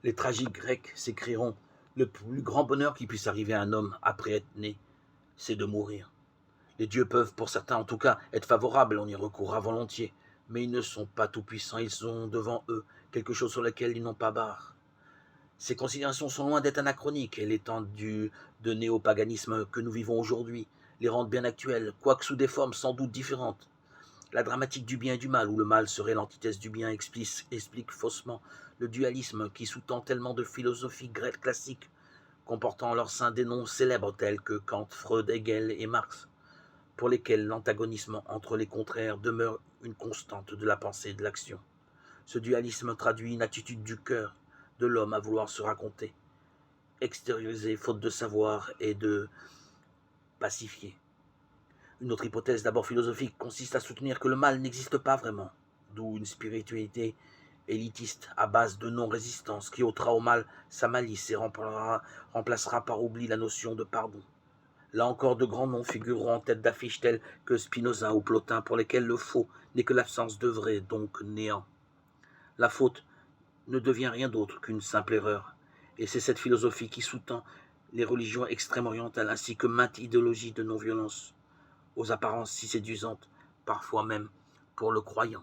Les tragiques grecs s'écrieront: le plus grand bonheur qui puisse arriver à un homme après être né, c'est de mourir. Les dieux peuvent, pour certains en tout cas, être favorables, on y recourra volontiers, mais ils ne sont pas tout-puissants, ils ont devant eux quelque chose sur lequel ils n'ont pas barre. Ces considérations sont loin d'être anachroniques, et l'étendue de néopaganisme que nous vivons aujourd'hui les rendent bien actuelles, quoique sous des formes sans doute différentes. La dramatique du bien et du mal, où le mal serait l'antithèse du bien, explique faussement le dualisme qui sous-tend tellement de philosophies grecques classiques, comportant en leur sein des noms célèbres tels que Kant, Freud, Hegel et Marx, pour lesquels l'antagonisme entre les contraires demeure une constante de la pensée et de l'action. Ce dualisme traduit une attitude du cœur de l'homme à vouloir se raconter, extérioriser faute de savoir et de pacifier. Une autre hypothèse d'abord philosophique consiste à soutenir que le mal n'existe pas vraiment, d'où une spiritualité élitiste à base de non-résistance qui ôtera au mal sa malice et remplacera par oubli la notion de pardon. Là encore, de grands noms figureront en tête d'affiche tels que Spinoza ou Plotin, pour lesquels le faux n'est que l'absence de vrai, donc néant. La faute ne devient rien d'autre qu'une simple erreur, et c'est cette philosophie qui sous-tend les religions extrême-orientales ainsi que maintes idéologies de non-violence, aux apparences si séduisantes, parfois même pour le croyant.